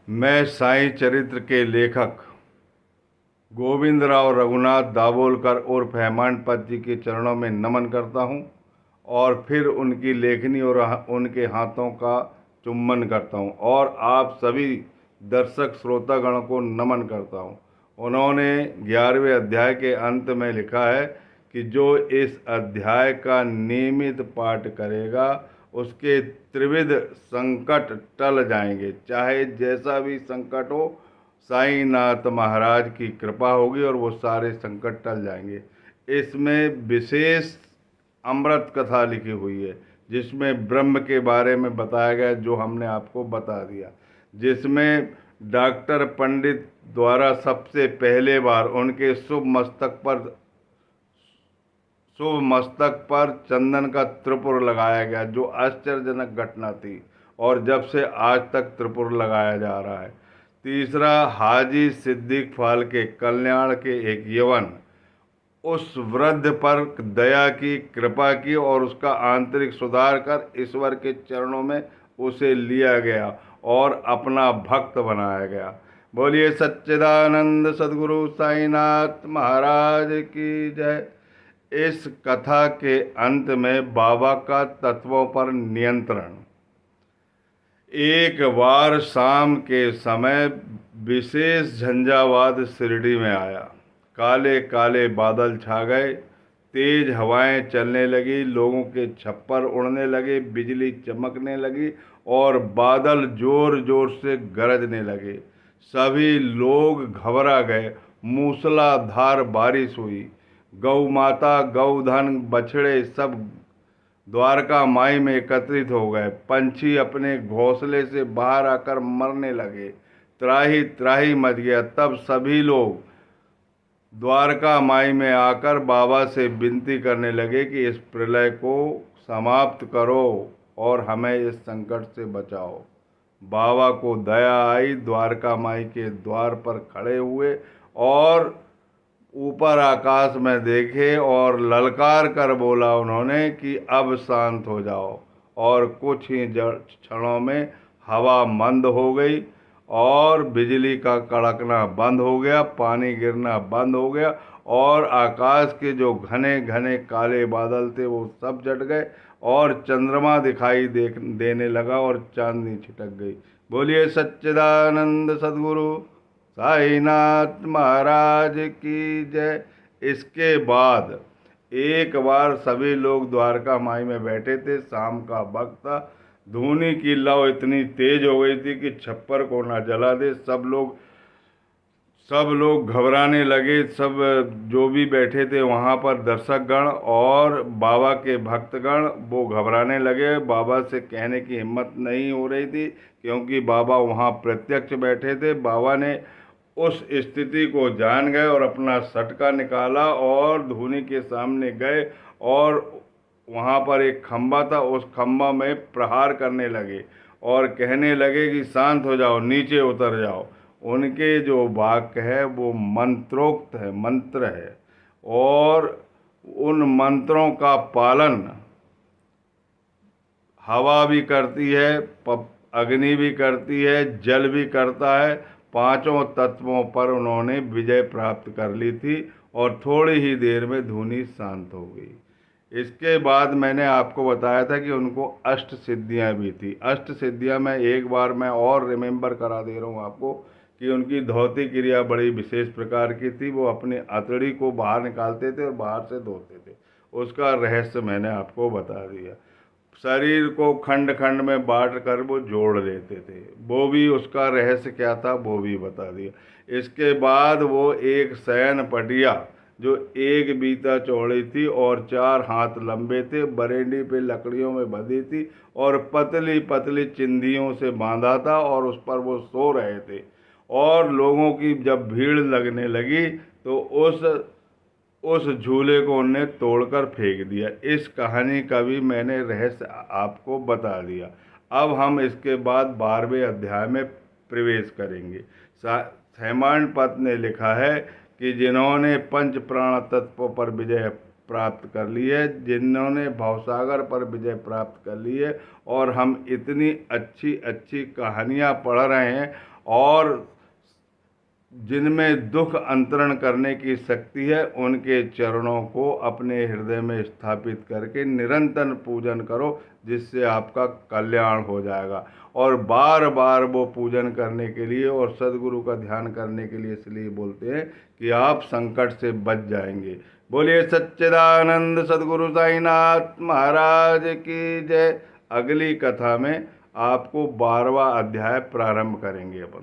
मैं साईं चरित्र के लेखक गोविंदराव रघुनाथ दाभोलकर उर्फ हेमांत जी के चरणों में नमन करता हूँ और फिर उनकी लेखनी और उनके हाथों का चुम्बन करता हूँ और आप सभी दर्शक श्रोतागण को नमन करता हूँ। उन्होंने 11वें अध्याय के अंत में लिखा है कि जो इस अध्याय का नियमित पाठ करेगा उसके त्रिविध संकट टल जाएंगे। चाहे जैसा भी संकट हो, साईनाथ महाराज की कृपा होगी और वो सारे संकट टल जाएंगे। इसमें विशेष अमृत कथा लिखी हुई है जिसमें ब्रह्म के बारे में बताया गया, जो हमने आपको बता दिया, जिसमें डॉक्टर पंडित द्वारा सबसे पहले बार उनके शुभ मस्तक पर चंदन का त्रिपुर लगाया गया, जो आश्चर्यजनक घटना थी और जब से आज तक त्रिपुर लगाया जा रहा है। तीसरा, हाजी सिद्दीक फाल के कल्याण के एक यवन उस वृद्ध पर दया की, कृपा की और उसका आंतरिक सुधार कर ईश्वर के चरणों में उसे लिया गया और अपना भक्त बनाया गया। बोलिए सच्चिदानंद सद्गुरु साईनाथ महाराज की जय। इस कथा के अंत में बाबा का तत्वों पर नियंत्रण। एक बार शाम के समय विशेष झंझावात शिरडी में आया। काले काले बादल छा गए, तेज हवाएं चलने लगी, लोगों के छप्पर उड़ने लगे, बिजली चमकने लगी और बादल जोर जोर से गरजने लगे। सभी लोग घबरा गए। मूसलाधार बारिश हुई। गौ माता, गौधन, बछड़े सब द्वारका माई में एकत्रित हो गए। पंछी अपने घोंसले से बाहर आकर मरने लगे। त्राही त्राही मच गया। तब सभी लोग द्वारका माई में आकर बाबा से विनती करने लगे कि इस प्रलय को समाप्त करो और हमें इस संकट से बचाओ। बाबा को दया आई, द्वारका माई के द्वार पर खड़े हुए और ऊपर आकाश में देखे और ललकार कर बोला उन्होंने कि अब शांत हो जाओ। और कुछ ही क्षणों में हवा मंद हो गई और बिजली का कड़कना बंद हो गया, पानी गिरना बंद हो गया और आकाश के जो घने घने काले बादल थे वो सब जट गए और चंद्रमा दिखाई देने लगा और चांदनी छिटक गई। बोलिए सच्चिदानंद सद्गुरु साईनाथ महाराज की जय। इसके बाद एक बार सभी लोग द्वारका माई में बैठे थे। शाम का वक्त था। धूनी की लौ इतनी तेज हो गई थी कि छप्पर को ना जला दे। सब लोग घबराने लगे। सब जो भी बैठे थे वहाँ पर दर्शकगण और बाबा के भक्तगण वो घबराने लगे। बाबा से कहने की हिम्मत नहीं हो रही थी क्योंकि बाबा वहाँ प्रत्यक्ष बैठे थे। बाबा ने उस स्थिति को जान गए और अपना सटका निकाला और धूनी के सामने गए और वहाँ पर एक खंबा था, उस खंबा में प्रहार करने लगे और कहने लगे कि शांत हो जाओ, नीचे उतर जाओ। उनके जो वाक्य है वो मंत्रोक्त है, मंत्र है और उन मंत्रों का पालन हवा भी करती है, अग्नि भी करती है, जल भी करता है। पांचों तत्वों पर उन्होंने विजय प्राप्त कर ली थी और थोड़ी ही देर में धूनी शांत हो गई। इसके बाद मैंने आपको बताया था कि उनको अष्ट सिद्धियां भी थी। अष्ट सिद्धियां मैं और रिमेंबर करा दे रहा हूँ आपको कि उनकी धोती क्रिया बड़ी विशेष प्रकार की थी। वो अपनी अतड़ी को बाहर निकालते थे और बाहर से धोते थे। उसका रहस्य मैंने आपको बता दिया। शरीर को खंड खंड में बांट कर वो जोड़ लेते थे, वो भी उसका रहस्य क्या था वो भी बता दिया। इसके बाद वो एक शयन पटिया जो एक बीता चौड़ी थी और 4 हाथ लंबे थे, बरेंडी पे लकड़ियों में बंधी थी और पतली पतली चिंधियों से बांधा था और उस पर वो सो रहे थे। और लोगों की जब भीड़ लगने लगी तो उस झूले को उनने तोड़कर फेंक दिया। इस कहानी का भी मैंने रहस्य आपको बता दिया। अब हम इसके बाद 12वें अध्याय में प्रवेश करेंगे। हेमांत पत ने लिखा है कि जिन्होंने पंच प्राण तत्वों पर विजय प्राप्त कर ली है, जिन्होंने भवसागर पर विजय प्राप्त कर ली है और हम इतनी अच्छी अच्छी कहानियाँ पढ़ रहे हैं और जिनमें दुख अंतरण करने की शक्ति है, उनके चरणों को अपने हृदय में स्थापित करके निरंतर पूजन करो, जिससे आपका कल्याण हो जाएगा। और बार बार वो पूजन करने के लिए और सदगुरु का ध्यान करने के लिए इसलिए बोलते हैं कि आप संकट से बच जाएंगे। बोलिए सच्चिदानंद सदगुरु साईनाथ महाराज की जय। अगली कथा में आपको 12वां अध्याय प्रारंभ करेंगे अपन।